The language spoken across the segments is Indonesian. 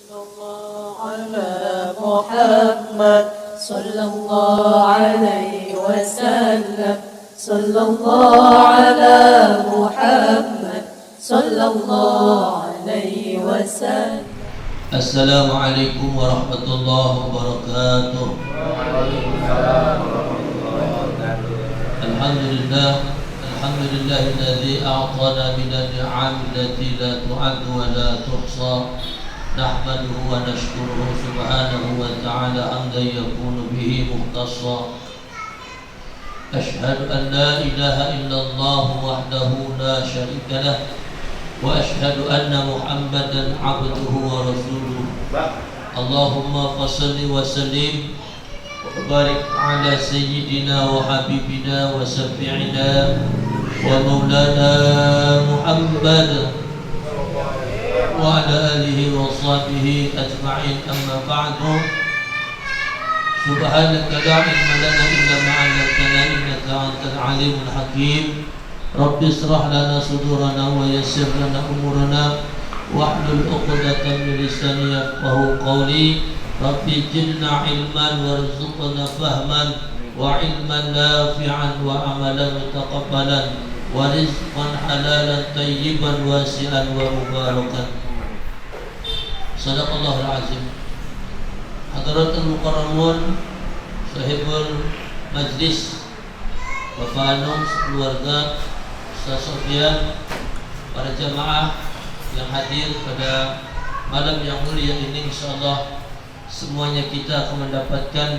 على محمد صلى الله عليه وسلم صلى الله على محمد صلى الله عليه وسلم. السلام عليكم ورحمة الله وبركاته. الحمد لله الذي أعطانا من النعم التي لا تعد ولا تحصى، نحمده ونشكره سبحانه وتعالى حمدا يكون به مختصا. أشهد أن لا إله إلا الله وحده لا شريك له، وأشهد أن محمدا عبده ورسوله. اللهم صل وسلم وبارك على سيدنا وحبيبنا وشفيعنا ومولانا محمد وعلى آله وصحبه أجمعين. أما بعد، سبحانك لا علم لنا إلا ما علمتنا إنك أنت العليم الحكيم. رب اشرح لنا صدورنا ويسر لنا أمورنا واحلل عقدة من لساني يفقهوا قولي. رب زدنا علما وارزقنا فهما وعلما نافعا وعملا متقبلا ورزقا حلالا طيبا واسعا ومباركا. صدق الله العظيم. Hadratul Mukarramun, Sahibul Majlis, Bapak Anung, keluarga, Ustaz Sofyan, para jamaah yang hadir pada malam yang mulia ini, insyaallah semuanya kita akan mendapatkan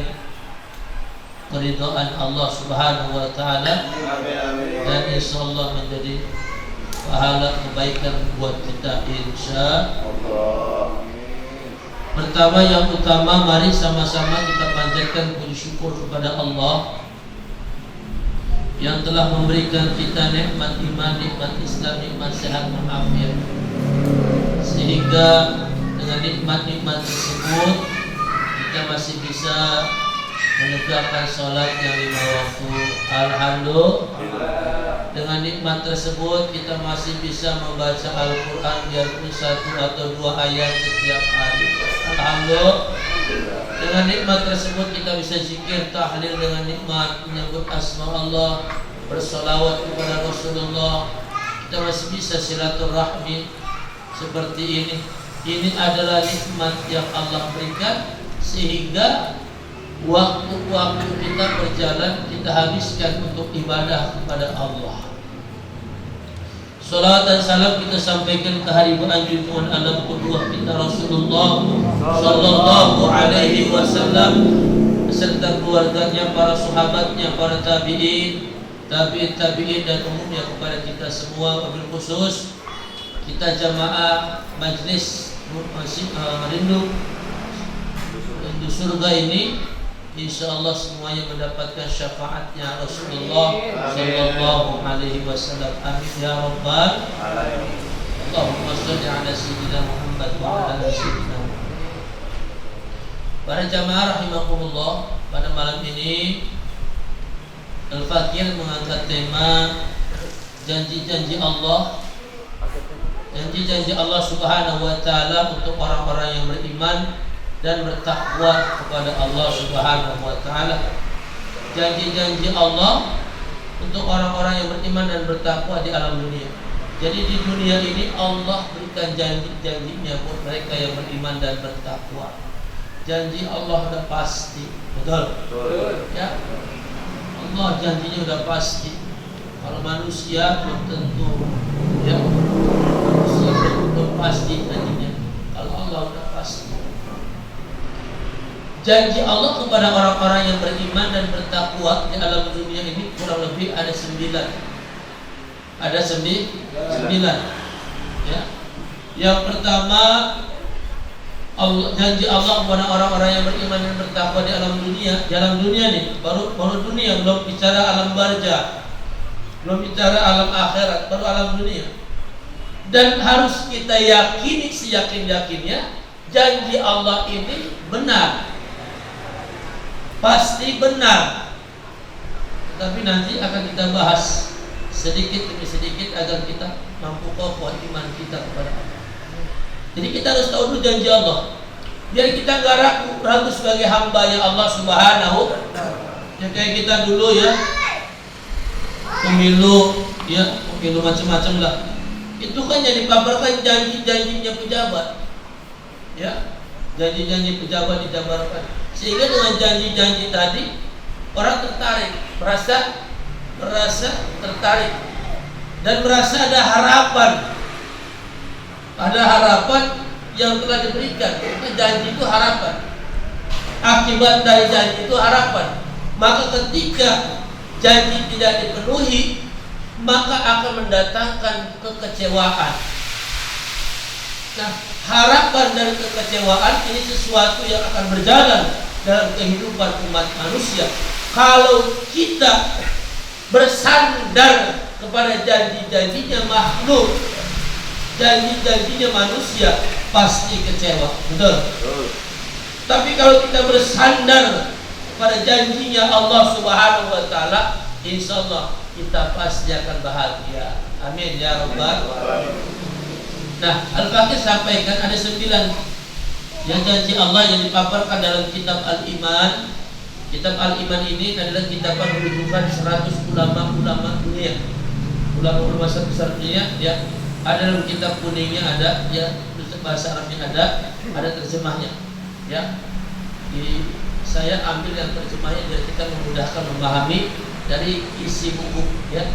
keridhaan Allah Subhanahu wa taala dan insyaallah menjadi pahala kebaikan buat kita insyaallah. Pertama yang utama, mari sama-sama kita panjatkan puji syukur kepada Allah yang telah memberikan kita nikmat iman, nikmat Islam, nikmat sehat walafiat, sehingga dengan nikmat-nikmat tersebut kita masih bisa menegakkan sholat yang 5 waktu. Alhamdulillah. Dengan nikmat tersebut kita masih bisa membaca Al-Quran biarpun 1 atau 2 ayat setiap hari. Alhamdulillah. Dengan nikmat tersebut kita bisa zikir, tahlil, dengan nikmat menyebut asma Allah, bersolawat kepada Rasulullah. Kita masih bisa silaturahmi seperti ini. Ini adalah nikmat yang Allah berikan, sehingga waktu-waktu kita berjalan kita habiskan untuk ibadah kepada Allah. Salawat dan salam kita sampaikan ke hari junjungan alam qudwah kita Rasulullah sallallahu alaihi wasallam beserta keluarganya, para sahabatnya, para tabi'in, tabi'in dan umumnya kepada kita semua. Wabil khusus kita jamaah majlis rindu surga ini, insyaallah semuanya mendapatkan syafaatnya Rasulullah sallallahu alaihi wasallam. Amin ya rabbal alamin. Allahumma shalli ala sayyidina Muhammad wa ala ali sayyidina Muhammad. Para jamaah rahimakumullah, pada malam ini Al-Fakir mengangkat tema janji-janji Allah, janji-janji Allah Subhanahu wa taala untuk orang-orang yang beriman dan bertakwa kepada Allah Subhanahu wa taala. Janji-janji Allah untuk orang-orang yang beriman dan bertakwa di alam dunia. Jadi di dunia ini Allah berikan janji-janjinya buat mereka yang beriman dan bertakwa. Janji Allah sudah pasti, betul? Betul. Ya. Allah janjinya sudah pasti. Kalau manusia belum tentu, ya. Manusia belum pasti janjinya. Kalau Allah sudah pasti. Janji Allah kepada orang-orang yang beriman dan bertakwa di alam dunia ini kurang lebih ada 9. Ada 9. Ya. Yang pertama, janji Allah kepada orang-orang yang beriman dan bertakwa di alam dunia. Di alam dunia nih, baru dunia, belum bicara alam barzah, belum bicara alam akhirat, baru alam dunia. Dan harus kita yakini seyakin-yakinnya janji Allah ini benar. Pasti benar. Tapi nanti akan kita bahas sedikit demi sedikit agar kita mampu kokoh iman kita kepada Allah. Jadi kita harus tahu dulu janji Allah. Biar kita nggak ragu sebagai hamba ya Allah Subhanahu. Ya kayak kita dulu ya, pemilu macam-macam lah. Itu kan yang dipaparkan janji-janjinya pejabat. Ya, janji-janji pejabat dijabarkan. Sehingga dengan janji-janji tadi orang tertarik, merasa tertarik dan merasa ada harapan. Ada harapan yang telah diberikan. Janji itu harapan. Akibat dari janji itu harapan. Maka ketika janji tidak dipenuhi, maka akan mendatangkan kekecewaan. Nah, harapan dan kekecewaan ini sesuatu yang akan berjalan dalam kehidupan umat manusia. Kalau kita bersandar kepada janji-janjinya makhluk, janji-janjinya manusia, pasti kecewa. Betul? Tapi kalau kita bersandar pada janjinya Allah Subhanahu wa taala, insyaallah kita pasti akan bahagia. Amin ya rabbal alamin. Nah, Al-Fakir sampaikan ada 9 yang janji Allah yang dipaparkan dalam kitab Al-Iman. Kitab Al-Iman ini adalah kitab rujukan 100 ulama dunia. Ulama besar dunia ya. Ada dalam kitab kuningnya ada, ya, bahasa Arabnya ada terjemahnya. Ya. Saya ambil yang terjemahnya biar kita memudahkan memahami dari isi buku ya.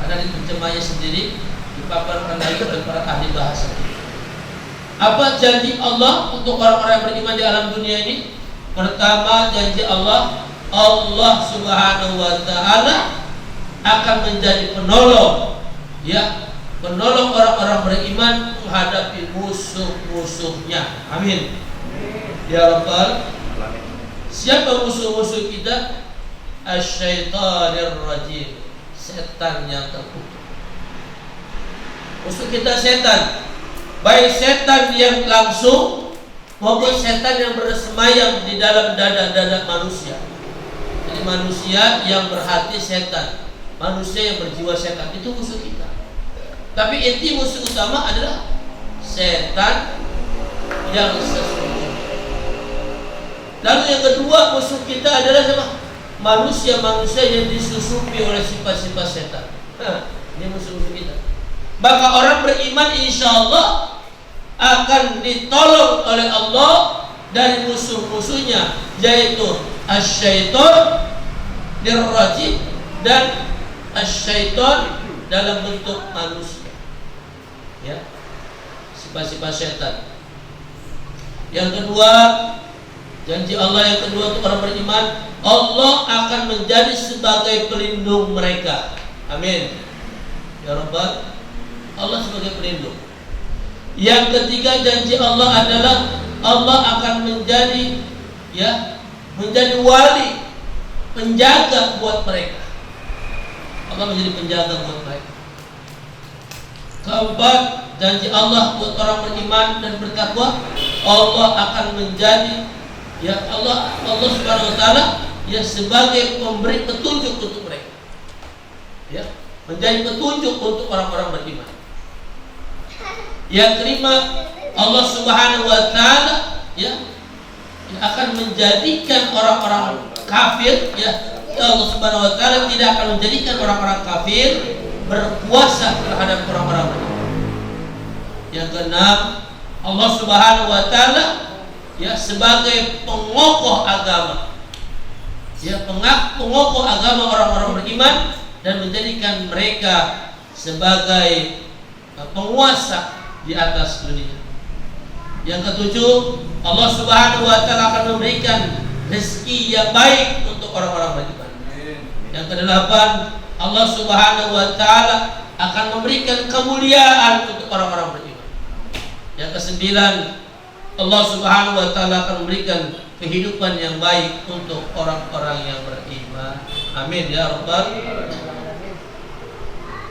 Ada di terjemahnya sendiri dipaparkan lagi oleh para ahli bahasa. Apa janji Allah untuk orang-orang yang beriman di alam dunia ini? Pertama, janji Allah Subhanahu wa taala akan menjadi penolong ya, penolong orang-orang beriman menghadapi musuh-musuhnya. Amin. Ya Rabbal. Siapa musuh-musuh kita? Asy-syaitanir rajim, setan yang terkutuk. Musuh kita setan, baik setan yang langsung maupun setan yang bersemayam di dalam dada-dada manusia. Jadi manusia yang berhati setan, manusia yang berjiwa setan, itu musuh kita. Tapi inti musuh utama adalah setan yang sesungguhnya. Lalu yang kedua musuh kita adalah siapa? Manusia-manusia yang disusupi oleh sifat-sifat setan. Ini musuh-musuh kita. Maka orang beriman insya Allah akan ditolong oleh Allah dari musuh-musuhnya, yaitu asyaiton dirrajim dan asyaiton dalam bentuk manusia. Ya, sifat-sifat setan. Yang kedua, janji Allah yang kedua untuk orang beriman, Allah akan menjadi sebagai pelindung mereka. Amin. Ya Rabbal, Allah sebagai pelindung. Yang ketiga, janji Allah adalah Allah akan menjadi wali, penjaga buat mereka. Allah menjadi penjaga buat mereka. Keempat, janji Allah buat orang beriman dan bertakwa, Allah akan menjadi Allah Subhanahu wa taala sebagai pemberi petunjuk untuk mereka. Ya, menjadi petunjuk untuk orang-orang beriman. Yang kelima, Allah Subhanahu wa taala akan menjadikan orang-orang kafir Allah Subhanahu wa taala tidak akan menjadikan orang-orang kafir berkuasa terhadap orang-orang beriman. Yang keenam, Allah Subhanahu wa taala sebagai pengokoh agama, pengokoh agama orang-orang beriman dan menjadikan mereka sebagai penguasa di atas dunia. Yang ketujuh, Allah Subhanahu wa taala akan memberikan rezeki yang baik untuk orang-orang beriman. Yang kedelapan, Allah Subhanahu wa taala akan memberikan kemuliaan untuk orang-orang beriman. Yang kesembilan, Allah Subhanahu wa taala akan memberikan kehidupan yang baik untuk orang-orang yang beriman. Amin ya rabbal.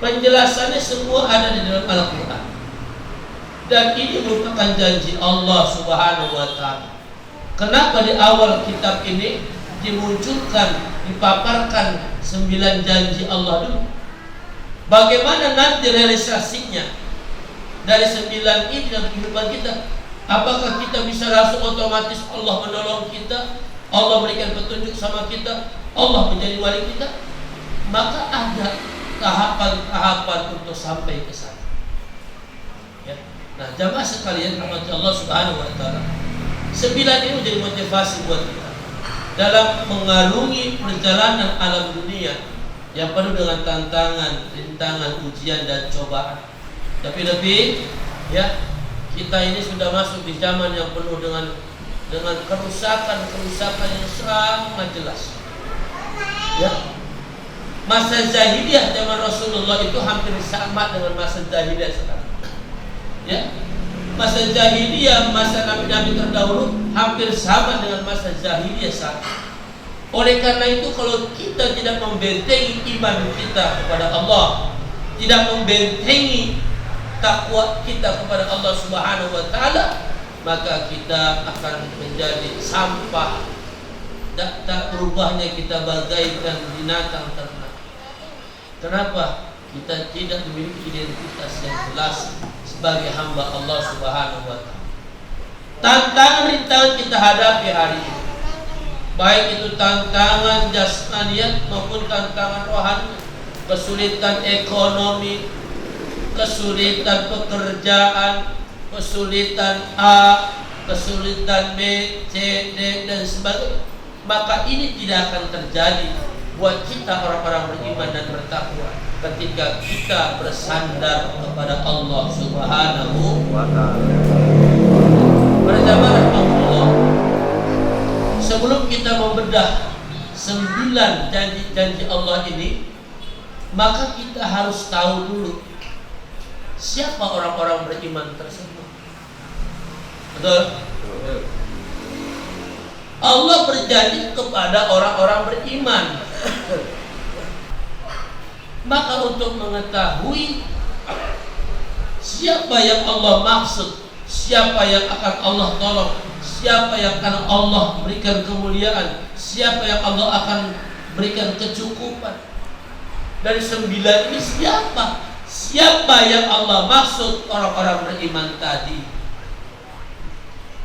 Penjelasannya semua ada di dalam Al-Qur'an. Dan ini merupakan janji Allah Subhanahu wa taala. Kenapa di awal kitab ini dimunculkan, dipaparkan 9 janji Allah dulu? Bagaimana nanti realisasinya dari 9 ini dalam kehidupan kita? Apakah kita bisa langsung otomatis Allah menolong kita, Allah berikan petunjuk sama kita, Allah menjadi wali kita? Maka ada tahapan-tahapan untuk sampai ke sana. Ya. Nah, jamaah sekalian rahmati Allah Subhanahu wa taala. 9 ini menjadi motivasi buat kita dalam mengarungi perjalanan alam dunia yang penuh dengan tantangan, rintangan, ujian dan cobaan. Tapi lebih ya, kita ini sudah masuk di zaman yang penuh dengan kerusakan yang sangat jelas. Ya. Masa jahiliyah zaman Rasulullah itu hampir sama dengan masa jahiliyah sekarang. Ya. Masa jahiliyah, masa nabi-nabi terdahulu hampir sama dengan masa jahiliyah saat ini. Oleh karena itu, kalau kita tidak membentengi iman kita kepada Allah, tidak membentengi takwa kita kepada Allah Subhanahu wa taala, maka kita akan menjadi sampah. Tak berubahnya kita bagaikan binatang ternak. Kenapa? Kita tidak memiliki identitas yang jelas sebagai hamba Allah Subhanahu wa taala. Tantangan rintangan kita hadapi hari ini, baik itu tantangan jasmaniat maupun tantangan rohani, kesulitan ekonomi, kesulitan pekerjaan, kesulitan A, kesulitan B, C, D dan sebagainya. Maka ini tidak akan terjadi buat kita orang-orang beriman dan bertakwa ketika kita bersandar kepada Allah Subhanahu wa taala. Berjamaah Allah, sebelum kita membedah 9 janji-janji Allah ini, maka kita harus tahu dulu siapa orang-orang beriman tersebut. Betul? Allah berjanji kepada orang-orang beriman. Maka untuk mengetahui siapa yang Allah maksud, siapa yang akan Allah tolong, siapa yang akan Allah berikan kemuliaan, siapa yang Allah akan berikan kecukupan, dari 9 ini siapa? Siapa yang Allah maksud orang-orang beriman tadi?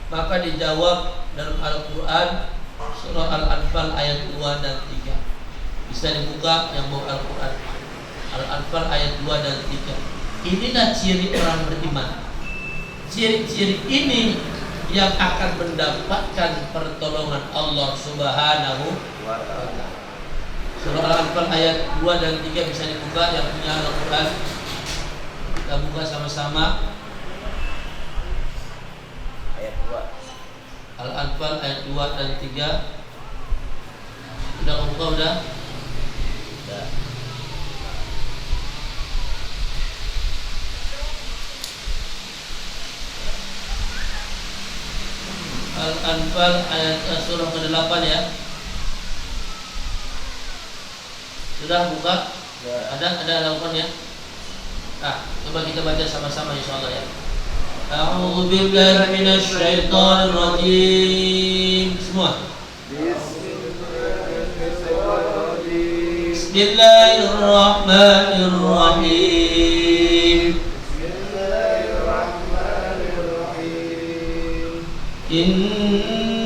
Maka dijawab dalam Al-Quran, surah Al-Anfal ayat 2 dan 3. Bisa dibuka yang mau Al-Quran, Al-Anfal ayat 2 dan 3. Inilah ciri orang beriman. Ciri-ciri ini yang akan mendapatkan pertolongan Allah Subhanahu wa taala. Surah Al-Anfal ayat 2 dan 3 bisa dibuka yang punya Al-Quran. Kita buka sama-sama. Ayat 2. Al-Anfal ayat 2 dan 3. Sudah buka udah? Sudah. Al-Anfal ayat surah ke-8 ya. Sudah buka? Ya. Ada Al-Quran ya? Coba kita baca sama-sama insyaallah ya. A'udzu billahi minasy syaithanir rajim. Semua. Bismillahirrahmanirrahim.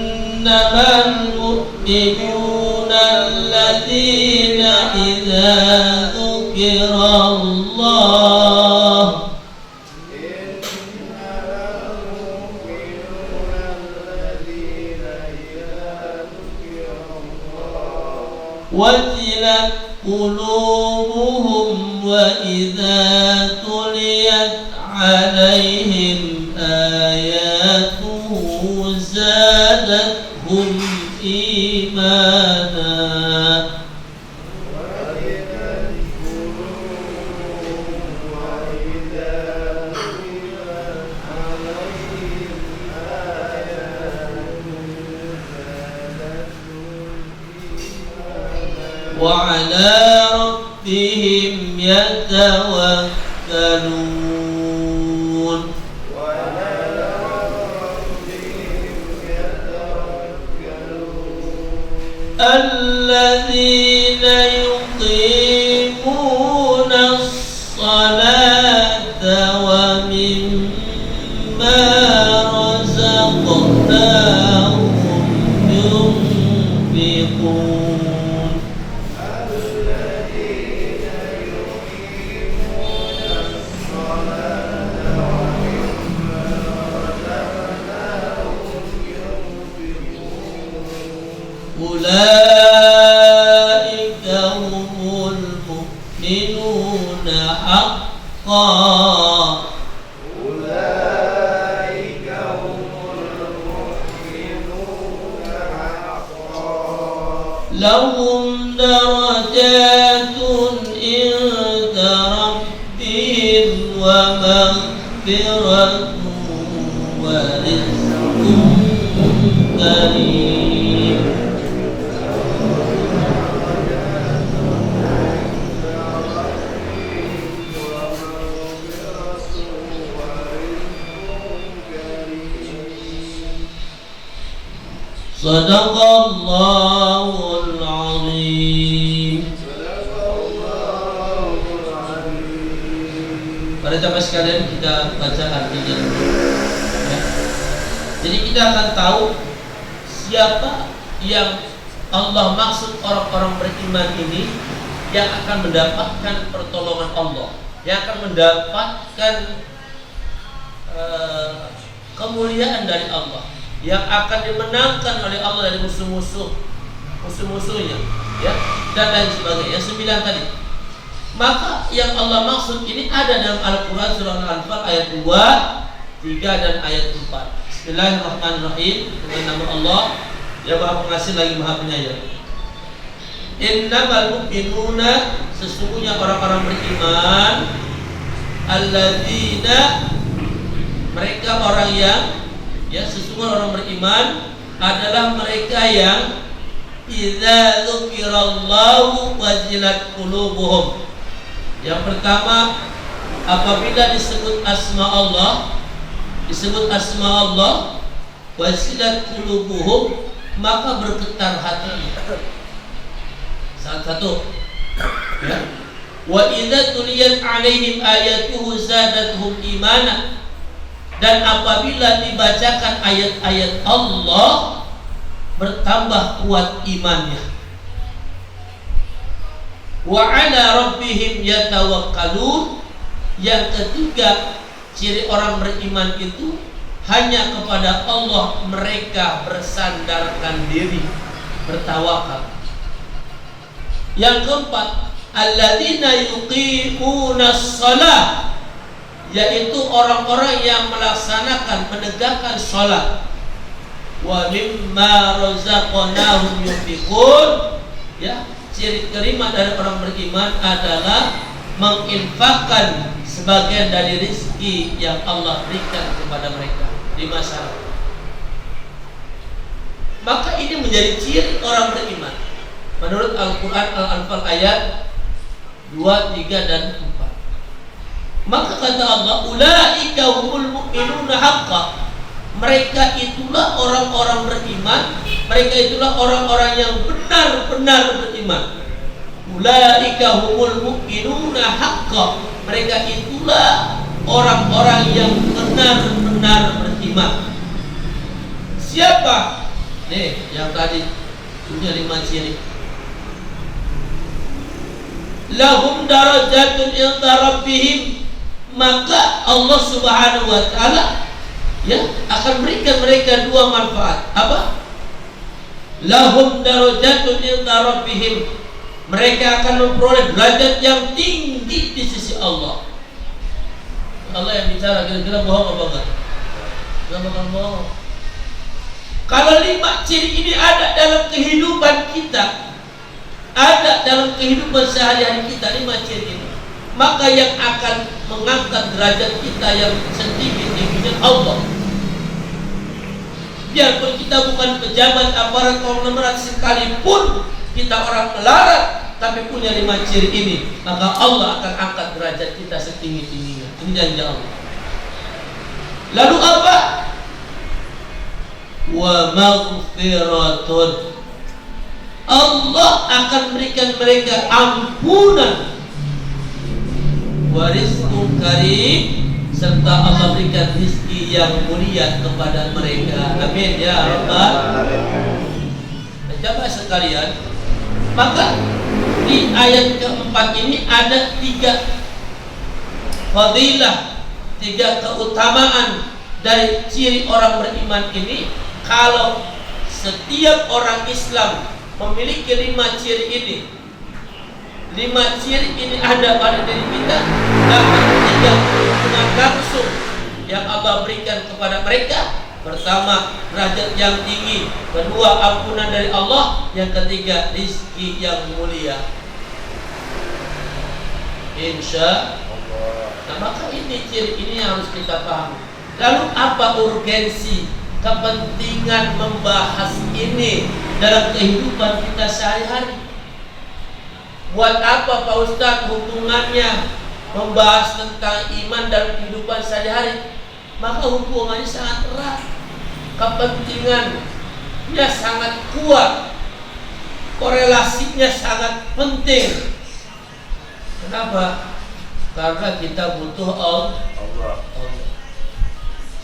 Innamal mu'minuna alladzina idza dzukirallah wajilat qulubuhum wa idza tuliyat alaihim ayatuhu zadathum imana. وعلى ربهم يتوكلون. الذين يقيمون الصلاة ومما رزقناهم ulaika humul mu'minuna haqqan. Ulaika humul mu'minuna haqqan. Lahum darajatun inda rabbihim wa maghfiratun wa rizqun karim. Sadaqallahul azim. Para jamaah sekalian, kita baca artinya ya. Jadi kita akan tahu siapa yang Allah maksud orang-orang beriman ini, yang akan mendapatkan pertolongan Allah, yang akan mendapatkan kemuliaan dari Allah, yang akan dimenangkan oleh Allah dari musuh-musuhnya, ya, dan lain sebagainya. 9 tadi. Maka yang Allah maksud ini ada dalam Al-Quran surah Al-Anfal ayat 2, 3 dan ayat 4. Bismillahirrahmanirrahim. Dengan nama Allah yang Maha Pengasih lagi Maha Penyayang. Innamal mu'minuna, sesungguhnya orang-orang beriman, alladzina, mereka orang yang, ya, sesungguhnya orang beriman adalah mereka yang idza dzukirallahu wajilat qulubuhum. Yang pertama, apabila disebut asma Allah, wajilat qulubuhum, maka bergetar hatinya. Salah satu, ya. Wa idza tuliyat alaihim ayatuhu zadatuhum imana, dan apabila dibacakan ayat-ayat Allah, bertambah kuat imannya. Wa ala rabbihim yatawakkalun. Yang ketiga, ciri orang beriman itu hanya kepada Allah mereka bersandarkan diri, bertawakal. Yang keempat, alladzina yuqimunas shalah, yaitu orang-orang yang melaksanakan, menegakkan sholat. Wa mimma razaqnahum yunfiqun, ya, ciri kelima dari orang beriman adalah menginfakkan sebagian dari rezeki yang Allah berikan kepada mereka di masyarakat. Maka ini menjadi ciri orang beriman menurut Al-Quran Al-Anfal ayat 2, 3 dan 4. Maka kata Allah, ulaika humul mu'minuna haqqan, mereka itulah orang-orang beriman, mereka itulah orang-orang yang benar-benar beriman. Ulaika humul mu'minuna haqqan, mereka itulah orang-orang yang benar-benar beriman. Siapa? Nih, yang tadi punya 5 ciri. Lahum darajatun inda rabbihim, maka Allah Subhanahu wa taala, ya, akan berikan mereka 2 manfaat. Apa? Lahum darajatun inda rabbihim, mereka akan memperoleh derajat yang tinggi di sisi Allah. Allah yang bicara, kira-kira bohong apa enggak? Enggak bakal bohong. Kalau 5 ciri ini ada dalam kehidupan kita, ada dalam kehidupan sehari-hari kita, 5 ciri ini, maka yang akan mengangkat derajat kita yang setinggi-tingginya Allah. Biarpun kita bukan pejabat aparat konglomerat sekalipun, kita orang melarat tapi punya 5 ciri ini, maka Allah akan angkat derajat kita setinggi-tingginya. Ini janji Allah. Lalu apa? Wa maghfiratun, Allah akan berikan mereka ampunan. Wa rizqun karim, serta Allah berikan rezeki yang mulia kepada mereka. Amin ya rabbal alamin. Jamaah sekalian, maka di ayat keempat ini ada 3 fadilah, 3 keutamaan dari ciri orang beriman ini. Kalau setiap orang Islam memiliki 5 ciri ini. 5 ciri ini ada pada diri kita, dapat 3 keuntungan langsung yang Allah berikan kepada mereka. Pertama, derajat yang tinggi. Kedua, ampunan dari Allah. Yang ketiga, rizki yang mulia. Insya Allah. Nah, maka ini ciri ini yang harus kita pahami. Lalu apa urgensi, kepentingan membahas ini dalam kehidupan kita sehari-hari? Buat apa Pak Ustadz hubungannya membahas tentang iman dalam kehidupan sehari-hari? Maka hubungannya sangat erat, kepentingannya sangat kuat, korelasinya sangat penting. Kenapa? Karena kita butuh Allah.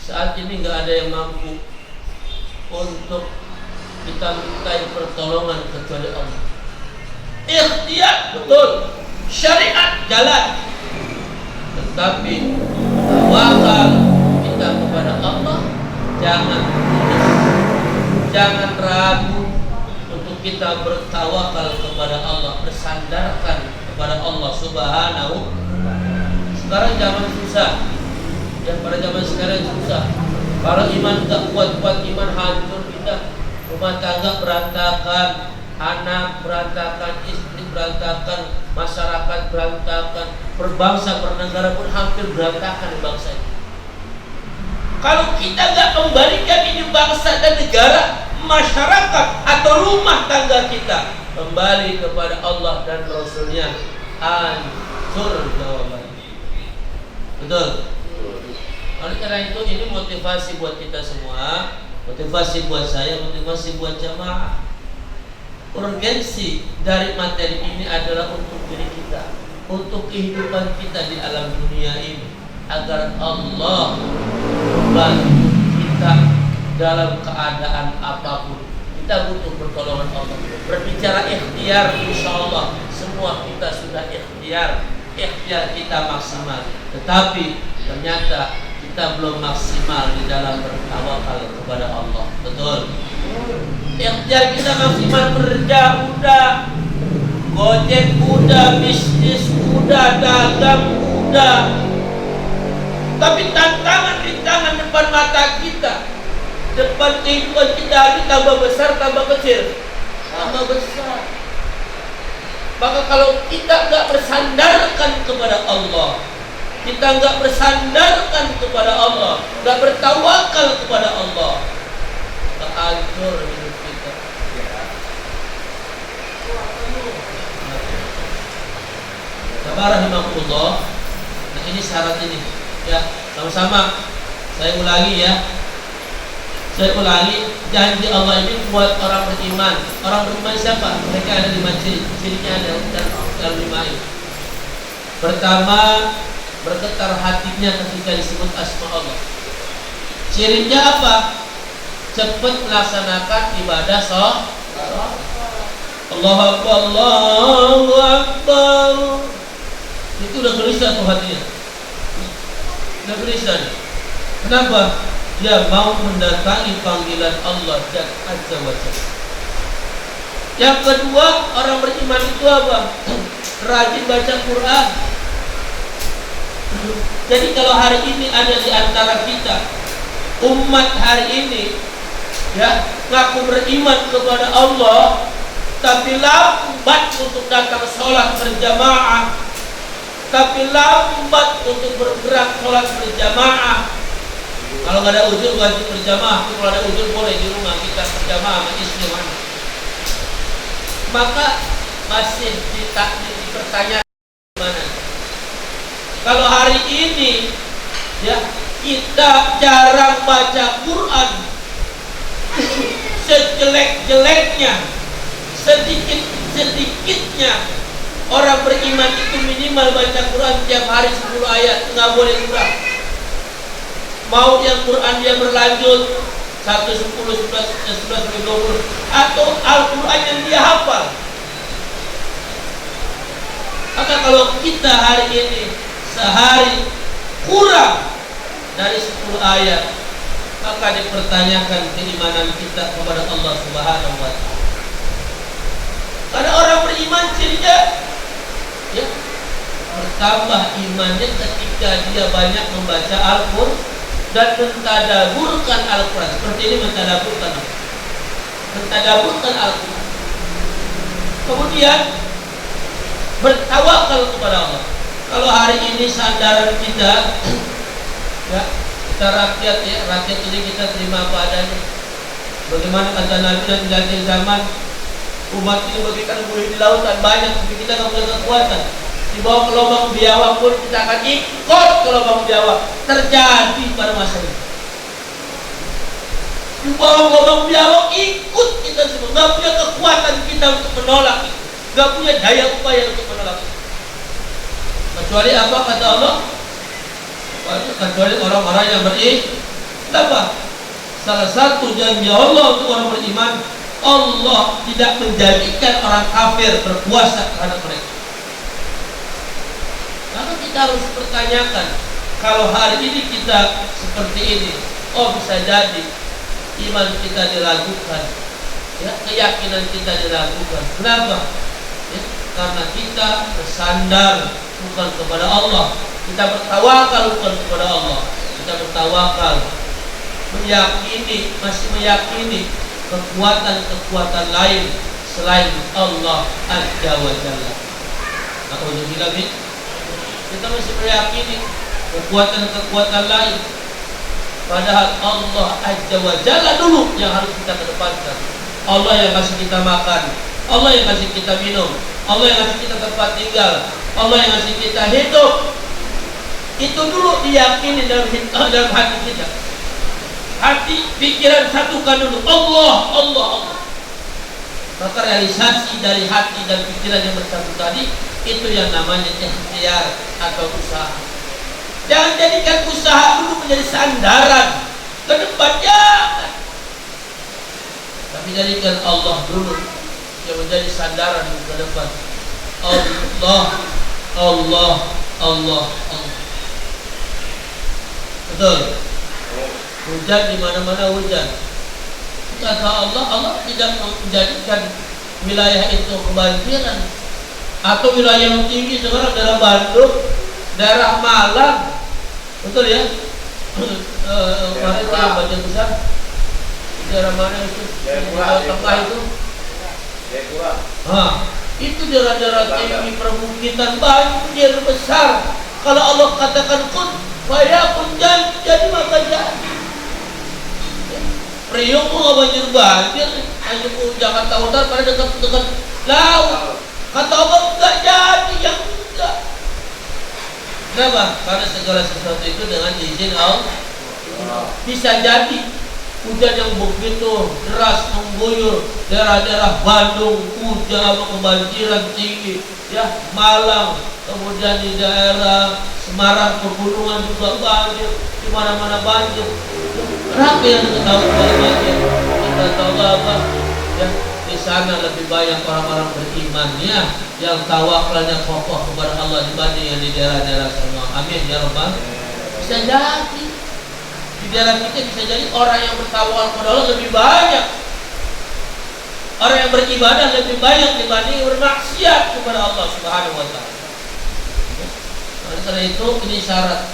Saat ini nggak ada yang mampu untuk kita mintai pertolongan kecuali Allah. Ikhtiar betul, syariat jalan, tetapi tawakal kita kepada Allah jangan ragu untuk kita bertawakal kepada Allah, bersandarkan kepada Allah Subhanahu. Sekarang zaman susah, dan pada zaman sekarang susah. Kalau iman tak kuat-kuat, iman hancur kita, rumah tangga berantakan, anak berantakan, istri berantakan, masyarakat berantakan, berbangsa bernegara pun hampir berantakan bangsa ini. Kalau kita nggak kembalikan ini bangsa dan negara, masyarakat atau rumah tangga kita kembali kepada Allah dan Rasulnya, hancur jawabannya. Betul. Oleh karena itu ini motivasi buat kita semua, motivasi buat saya, motivasi buat jamaah. Urgensi dari materi ini adalah untuk diri kita, untuk kehidupan kita di alam dunia ini, agar Allah membantu kita dalam keadaan apapun. Kita butuh pertolongan Allah. Berbicara ikhtiar, insya Allah semua kita sudah ikhtiar kita maksimal. Tetapi ternyata kita belum maksimal di dalam bertawakal kepada Allah. Betul. Ikhtiar kita maksimal, kerja udah, gojek udah, bisnis udah, dagang udah, tapi tantangan depan mata kita, depan kehidupan kita ini tambah besar, tambah kecil, tambah besar. Maka kalau kita nggak bersandarkan kepada Allah, kita nggak bersandarkan kepada Allah, nggak bertawakal kepada Allah, hancur hidup kita. Tabarakallah. Nah, ini syarat ini. Ya, sama-sama saya ulangi ya. Saya ulangi, janji Allah ini buat orang beriman. Orang beriman siapa? Mereka ada 5 ciri. Cirinya ada dalam 5 ini. Pertama, bergetar hatinya ketika disebut asma Allah. Cirinya apa? Cepat melaksanakan ibadah sholat. Allahu Akbar, Allahu Akbar. Itu udah gelisah tuh hatinya. Udah gelisah. Kenapa? Dia mau mendatangi panggilan Allah Azza wa Jalla. Yang kedua, orang beriman itu apa? Rajin baca Quran. Jadi kalau hari ini ada di antara kita umat hari ini ya ngaku beriman kepada Allah, tapi lambat untuk datang sholat berjamaah, tapi lambat untuk bergerak sholat berjamaah. Kalau nggak ada uzur wajib berjamaah, kalau ada uzur boleh di rumah kita berjamaah sama istri mana. Maka masih dipertanyakan gimana? Kalau hari ini ya kita jarang baca Quran, sejelek-jeleknya, sedikit-sedikitnya orang beriman itu minimal baca Quran tiap hari 10 ayat, nggak boleh kurang. Mau yang Quran dia berlanjut 1, 10, 11, 20 atau Al-Quran yang dia hafal. Maka kalau kita hari ini sehari kurang dari 10 ayat, maka dipertanyakan keimanan kita kepada Allah Subhanahu wa Ta'ala. Karena orang beriman cirinya ya bertambah imannya ketika dia banyak membaca Al-Quran dan mentadaburkan Al-Quran. Seperti ini mentadaburkan Al-Quran. Kemudian bertawakal kepada Allah. Kalau hari ini sandaran kita ya, kita rakyat ya, rakyat ini kita terima apa adanya. Bagaimana kata Nabi dan di akhir zaman, umat ini bagaikan buih di lautan banyak, tapi kita tidak punya kekuatan. Dibawa ke lubang biawak pun kita akan ikut ke lubang biawak. Terjadi pada masa ini. Dibawa ke lubang biawak ikut kita semua. Gak punya kekuatan kita untuk menolak itu. Gak punya daya upaya untuk menolak itu. Kecuali apa kata Allah? Kecuali orang-orang yang beriman. Salah satu janji Allah untuk orang beriman, Allah tidak menjadikan orang kafir berkuasa terhadap mereka. Maka kita harus pertanyakan, kalau hari ini kita seperti ini, oh bisa jadi iman kita diragukan, ya, keyakinan kita diragukan. Kenapa? Ya, karena kita bersandar bukan kepada Allah, kita bertawakal bukan kepada Allah, kita bertawakal masih meyakini kekuatan-kekuatan lain selain Allah Azza wa Jalla. Alhamdulillah, kita masih meyakini kekuatan-kekuatan lain, padahal Allah Azza wa Jalla dulu yang harus kita kedepankan. Allah yang kasih kita makan, Allah yang kasih kita minum, Allah yang kasih kita tempat tinggal, Allah yang kasih kita hidup. Itu dulu diyakini dalam hati kita. Hati, pikiran satukan dulu, Allah, Allah, Allah. Maka realisasi dari hati dan pikiran yang bersatu tadi, itu yang namanya ikhtiar atau usaha. Jangan jadikan usaha dulu menjadi sandaran ke depan, jangan. Tapi jadikan Allah dulu yang menjadi sandaran ke depan. Allah, Allah, Allah, Allah. Betul. Hujan di mana-mana hujan. Kata Allah, Allah tidak menjadikan wilayah itu kebanjiran. Atau wilayah yang tinggi sekarang daerah Bandung, daerah Malang, betul ya? Kemarin yang banjir besar, daerah mana itu? Jawa Tengah itu. Itu daerah-daerah tinggi perbukitan banjir besar. Kalau Allah katakan kun, fayakun, jadi maka jadi. Priok mau banjir, hanya Jakarta Utara pada dekat laut. Kata Allah enggak jadi, yang enggak. Kenapa? Karena segala sesuatu itu dengan izin Allah. Bisa jadi hujan yang begitu deras mengguyur daerah-daerah Bandung, hujan kebanjiran tinggi, ya Malang, kemudian di daerah Semarang pegunungan juga banjir, di mana-mana banjir. Kenapa yang kita tahu banjir? Kita tahu apa? Ya, di sana lebih banyak orang-orang beriman ya, yang tawakalnya kokoh kepada Allah dibanding yang di daerah-daerah sana. Amin ya Rabbal. Bisa jadi di daerah kita bisa jadi orang yang bertawakal kepada Allah lebih banyak, orang yang beribadah lebih banyak dibanding yang bermaksiat kepada Allah Subhanahu wa Ta'ala. Oleh karena itu ini syarat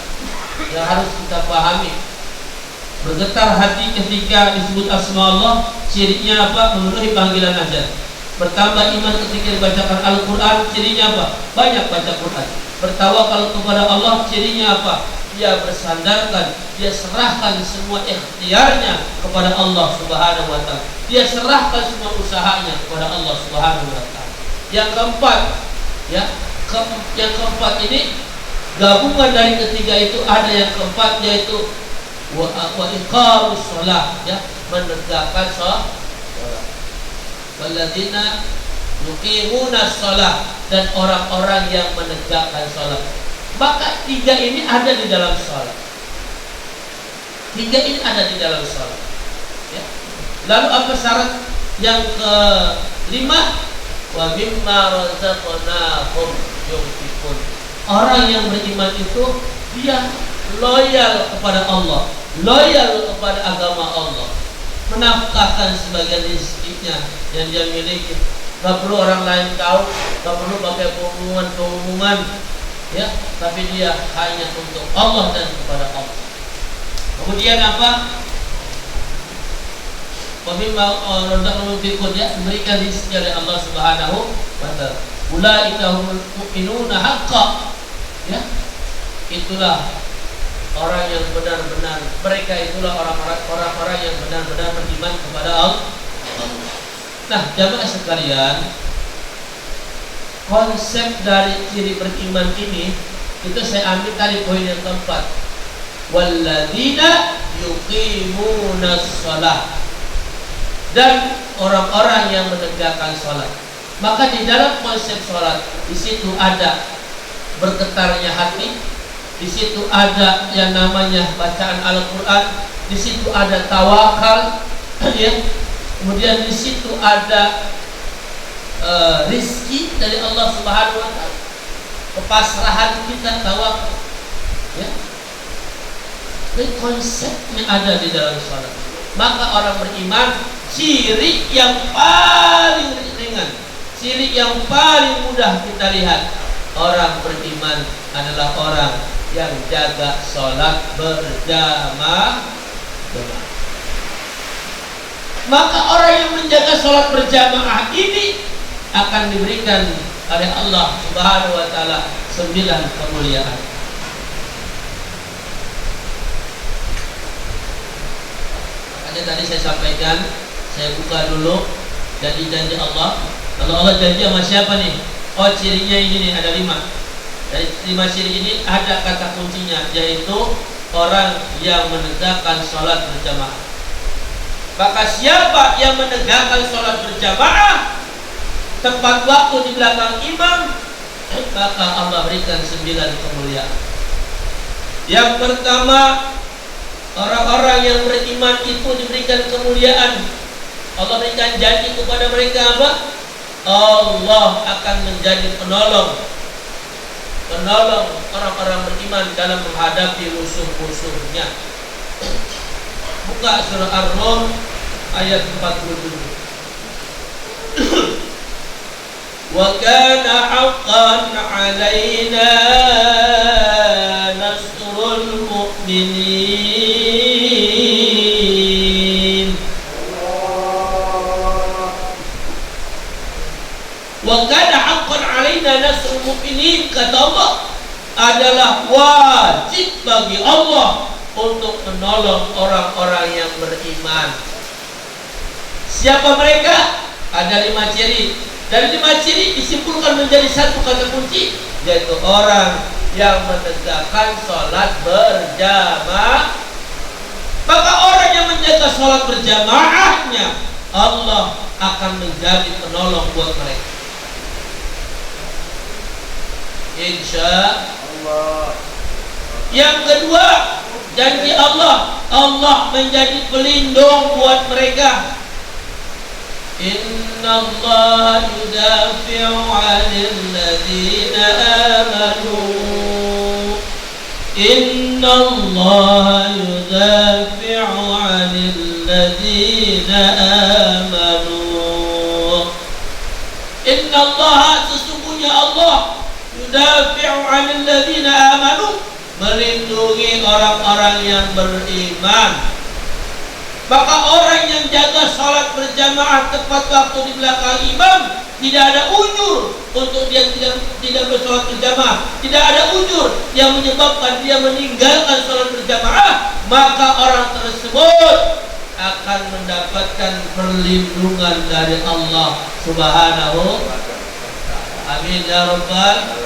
yang harus kita pahami. Bergetar hati ketika disebut asma Allah, cirinya apa? Memenuhi panggilan azan. Bertambah iman ketika dibacakan Al-Quran, cirinya apa? Banyak baca Quran. Bertawakal kepada Allah, cirinya apa? Dia bersandarkan, dia serahkan semua ikhtiarnya kepada Allah Subhanahu wa Ta'ala. Dia serahkan semua usahanya kepada Allah Subhanahu wa Ta'ala. Yang keempat, ya, yang keempat ini gabungan dari ketiga itu, ada yang keempat yaitu wa iqamus shalah, ya, menegakkan shalah. Walladzina yuqimuna shalah, dan orang-orang yang menegakkan shalah. Maka tiga ini ada di dalam shalah. Tiga ini ada di dalam shalah. Ya. Lalu apa syarat yang kelima? Wa mimma razaqnahum yunfiqun. Orang yang beriman itu dia loyal kepada Allah, loyal kepada agama Allah, menafkahkan sebagian rezekinya yang dia miliki nggak perlu orang lain tahu, nggak perlu pakai pengumuman, ya, tapi dia hanya untuk Allah dan kepada Allah. Kemudian apa? Memberikan rezeki dari Allah Subhanahu wa taala. Ulaika humul mu'minuna haqqan. Ya. Itulah orang yang benar-benar, mereka itulah orang-orang yang benar-benar beriman kepada Allah. Nah, jamaah sekalian, konsep dari ciri beriman ini itu saya ambil tadi poin yang keempat. Walladzina yuqimunas shalah, dan orang-orang yang menegakkan salat. Maka di dalam konsep salat, di situ ada bergetarnya hati, di situ ada yang namanya bacaan Al-Qur'an, di situ ada tawakal, ya. Kemudian di situ ada rizki dari Allah Subhanahu wa taala. Kepasrahan kita, tawakal, ya. Ini konsepnya ada di dalam salat. Maka orang beriman, ciri yang paling ringan, ciri yang paling mudah kita lihat, orang beriman adalah orang yang jaga sholat berjamaah. Maka orang yang menjaga sholat berjamaah ini akan diberikan oleh Allah Subhanahu wa taala 9 kemuliaan. Makanya tadi saya sampaikan, saya buka dulu janji-janji Allah. Kalau Allah janji sama siapa nih? Oh, cirinya ini nih, ada 5. Dari 5 ciri ini ada kata kuncinya, yaitu orang yang menegakkan sholat berjamaah. Maka siapa yang menegakkan sholat berjamaah tepat waktu di belakang imam, maka Allah berikan 9 kemuliaan. Yang pertama, orang-orang yang beriman itu diberikan kemuliaan. Allah berikan janji kepada mereka apa? Allah akan menjadi penolong orang-orang beriman dalam menghadapi musuh-musuhnya. Buka surah Ar-Rum ayat 47. Wa kana haqqan 'alaina nasrul mu'minin. Wa kana haqqan 'alaina nasrul mu'minin, kata Allah, adalah wajib bagi Allah untuk menolong orang-orang yang beriman. Siapa mereka? Ada 5 ciri. Dari 5 ciri disimpulkan menjadi satu kata kunci, yaitu orang yang menegakkan sholat berjamaah. Maka orang yang menjaga sholat berjamaahnya, Allah akan menjadi penolong buat mereka, insya Allah. Yang kedua, janji Allah, Allah menjadi pelindung buat mereka. Inna Allah yudafi'u 'anil ladzina amanu. Inna Allah yudafi'u 'anil ladzina amanu. Inna Allah, sesungguhnya Allah, yudafi'u 'anil ladzina amanu, melindungi orang-orang yang beriman. Maka orang yang jaga sholat berjamaah tepat waktu di belakang imam, tidak ada uzur untuk dia tidak bersolat berjamaah, tidak ada uzur yang menyebabkan dia meninggalkan sholat berjamaah, maka orang tersebut akan mendapatkan perlindungan dari Allah Subhanahu. Amin ya rabbal.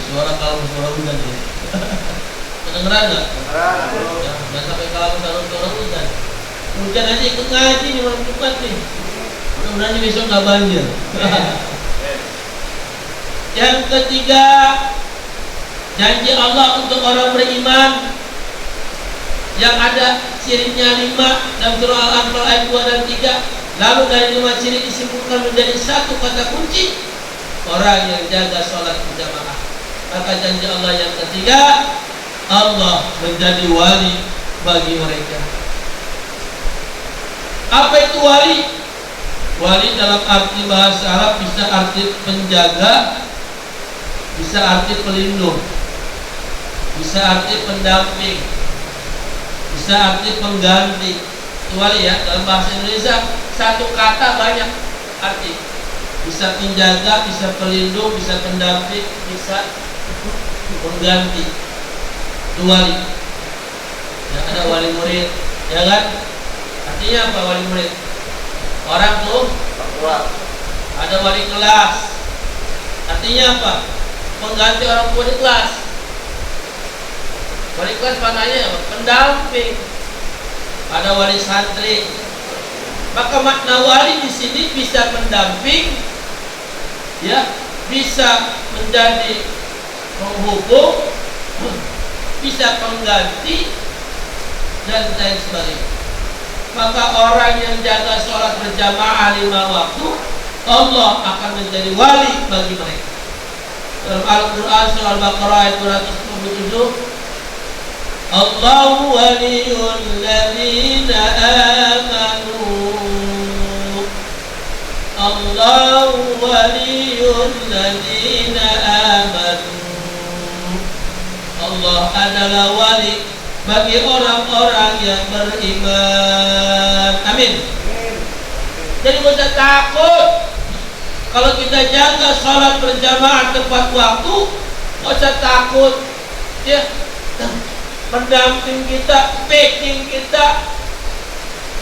Suara kalau suara hujan ya. Kedengeran nggak? Ya, jangan sampai kalau suara hujan. Hujan aja ikut ngaji nih malam Jumat nih. Mudah-mudahan besok nggak banjir. Yang ketiga, janji Allah untuk orang beriman yang ada cirinya 5 dalam surah Al-Anfal ayat 2 dan 3. Lalu dari 5 ciri disimpulkan menjadi satu kata kunci, orang yang jaga sholat berjamaah. Maka janji Allah yang ketiga, Allah menjadi wali bagi mereka. Apa itu wali? Wali dalam arti bahasa Arab bisa arti penjaga, bisa arti pelindung, bisa arti pendamping, bisa arti pengganti. Itu wali ya, dalam bahasa Indonesia satu kata banyak arti. Bisa penjaga, bisa pelindung, bisa pendamping, bisa pengganti. Itu wali. Ya, ada wali murid, ya kan? Artinya apa wali murid? Orang tuh ada wali kelas. Artinya apa? Pengganti orang tua di kelas. Wali kelas maknanya apa? Pendamping. Ada wali santri. Maka makna wali di sini bisa mendamping, ya, bisa menjadi penghubung, bisa pengganti, dan lain sebagainya. Maka orang yang jaga sholat berjamaah 5 waktu, Allah akan menjadi wali bagi mereka. Dalam Al-Quran surah Al-Baqarah ayat 277, Allahu waliyul ladzina amanu, Allahu waliyul ladzina amanu. Allah adalah wali bagi orang-orang yang beriman. Amin. Jadi gak usah takut kalau kita jaga sholat berjamaah tepat waktu. Gak usah takut, ya, pendamping kita, backing kita,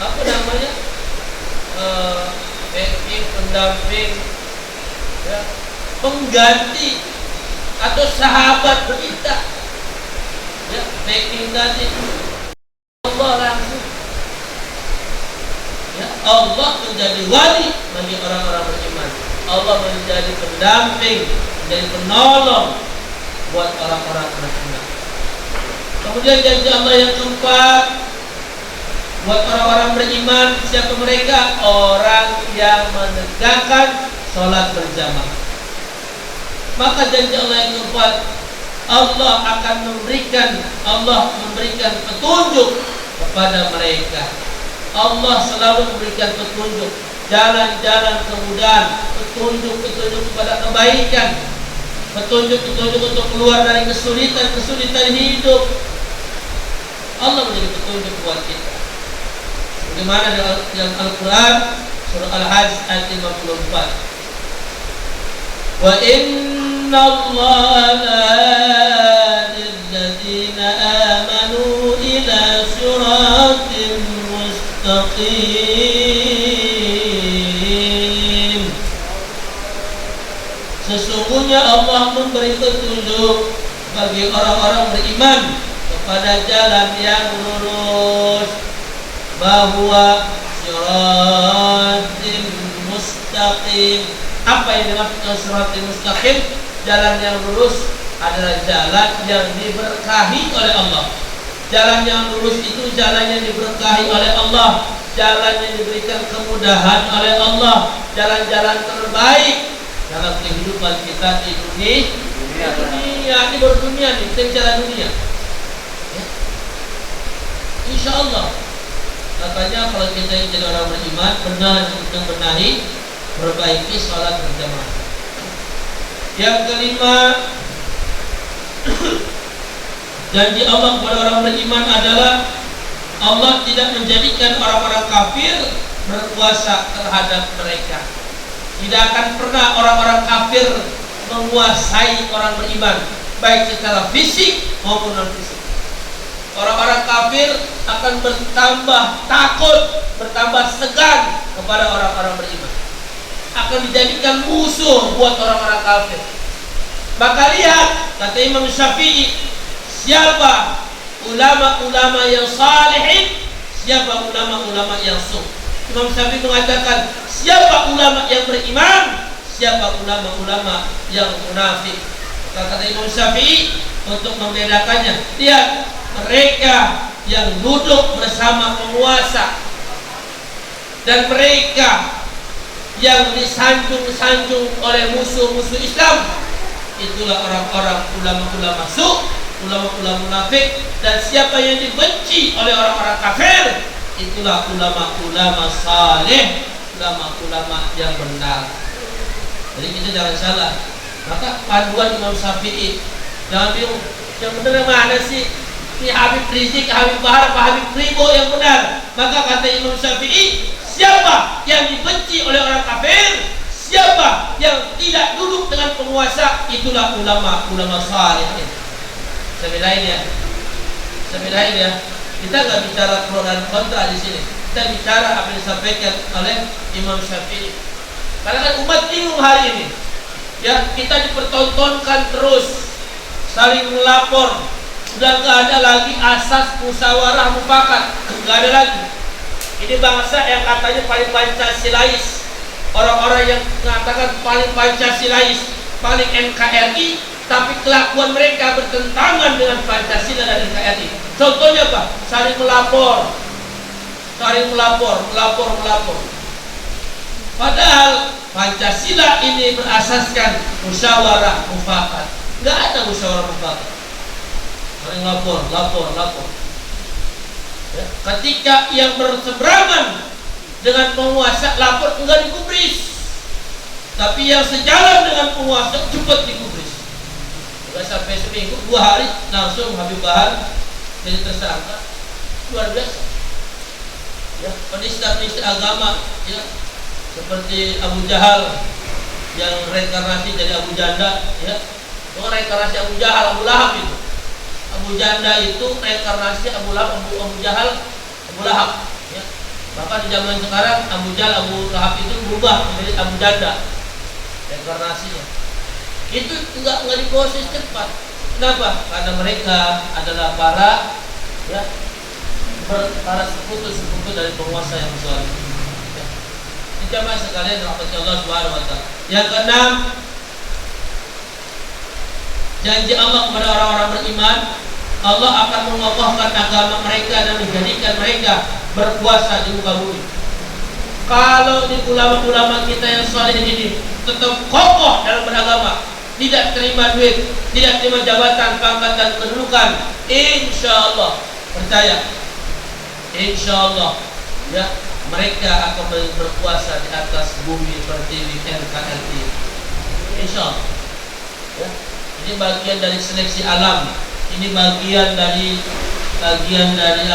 apa namanya, backing, pendamping, ya, pengganti atau sahabat kita, ya, backing tadi Allah langsung, ya, Allah menjadi wali bagi orang-orang beriman. Allah menjadi pendamping, menjadi penolong buat orang-orang beriman. Kemudian janji Allah yang keempat buat orang-orang beriman, siapa mereka? Orang yang menegakkan sholat berjamaah. Maka janji Allah yang keempat, Allah akan memberikan petunjuk kepada mereka. Allah selalu memberikan petunjuk, jalan-jalan kemudahan, petunjuk kepada kebaikan, petunjuk untuk keluar dari kesulitan hidup. Allah menjadi petunjuk buat kita. Bagaimana dalam Al-Quran surah Al-Hajj ayat 54. Wa inna Allah lilladzina amanu ila siratin mustaqim. Sesungguhnya Allah memberi petunjuk bagi orang-orang beriman kepada jalan yang lurus. Bahwa siratin mustaqim. Apa yang dimaksud siratin mustaqim? Jalan yang lurus adalah jalan yang diberkahi oleh Allah. Jalan yang lurus itu jalan yang diberkahi oleh Allah, jalan yang diberikan kemudahan oleh Allah, jalan-jalan terbaik dalam kehidupan kita di dunia. Ini baru dunia nih, kita bicara dunia, ya. Insya Allah. Katanya kalau kita ingin jadi orang beriman, benahi, perbaiki sholat berjamaah. Yang kelima, janji Allah kepada orang beriman adalah Allah tidak menjadikan orang-orang kafir berkuasa terhadap mereka. Tidak akan pernah orang-orang kafir menguasai orang beriman, baik secara fisik maupun non fisik. Orang-orang kafir akan bertambah takut, bertambah segan kepada orang-orang beriman, akan dijadikan musuh buat orang-orang kafir. Maka lihat, kata Imam Syafi'i, siapa ulama-ulama yang salihin, siapa ulama-ulama yang suh. Imam Syafi'i mengatakan, siapa ulama yang beriman, siapa ulama-ulama yang munafik. Kata Imam Syafi'i, untuk membedakannya, lihat mereka yang duduk bersama penguasa dan mereka yang disanjung-sanjung oleh musuh-musuh Islam, itulah orang-orang ulama-ulama suh, ulama-ulama munafik. Dan siapa yang dibenci oleh orang-orang kafir, itulah ulama-ulama saleh, ulama-ulama yang benar. Jadi kita jangan salah. Maka panduan Imam Syafi'i, jangan bingung, yang benar mana sih? Ini Habib Rizik, Habib Bahar, apa Habib Ribo yang benar? Maka kata Imam Syafi'i, siapa yang dibenci oleh orang kafir, siapa yang tidak duduk dengan penguasa, itulah ulama saleh. Saya bedain ya. Kita nggak bicara pro dan kontra di sini. Kita bicara apa yang disampaikan oleh Imam Syafi'i. Karena kan umat bingung hari ini. Ya, kita dipertontonkan terus, saling melapor. Sudah nggak ada lagi asas musyawarah mufakat, nggak ada lagi. Ini bangsa yang katanya paling Pancasilais, orang-orang yang mengatakan paling Pancasilais, paling NKRI, tapi kelakuan mereka bertentangan dengan Pancasila dan NKRI. Contohnya apa? Saling melapor. Padahal Pancasila ini berasaskan musyawarah mufakat. Nggak ada musyawarah mufakat. Saling lapor. Ya, ketika yang berseberangan dengan penguasa lapor enggak digubris, tapi yang sejalan dengan penguasa cepat digubris. Enggak sampai seminggu, 2 hari langsung Habib Bahar jadi tersangka. Luar biasa. Ya, penista agama, ya, seperti Abu Jahal yang reinkarnasi jadi Abu Janda, ya. Itu reinkarnasi Abu Jahal, Abu Lahab itu. Abu Janda itu reinkarnasi Abu Lahab, Abu Jahal, Abu Lahab. Ya. Bahkan di zaman sekarang Abu Jahal, Abu Lahab itu berubah menjadi Abu Janda reinkarnasinya. Itu enggak diproses cepat. Kenapa? Karena mereka adalah para sekutu dari penguasa yang zalim. Ya. Ini jamaah sekalian rahmati Allah Subhanahu wa taala. Yang keenam, janji Allah kepada orang-orang beriman, Allah akan mengokohkan agama mereka dan menjadikan mereka berkuasa di muka bumi. Kalau di ulama-ulama kita yang saleh ini tetap kokoh dalam beragama, tidak terima duit, tidak terima jabatan, pangkat dan kedudukan, insya Allah, percaya, insya Allah, ya, mereka akan berkuasa di atas bumi pertiwi NKRI. Insya Allah. Ya. Ini bagian dari seleksi alam. Ini bagian dari bagian dari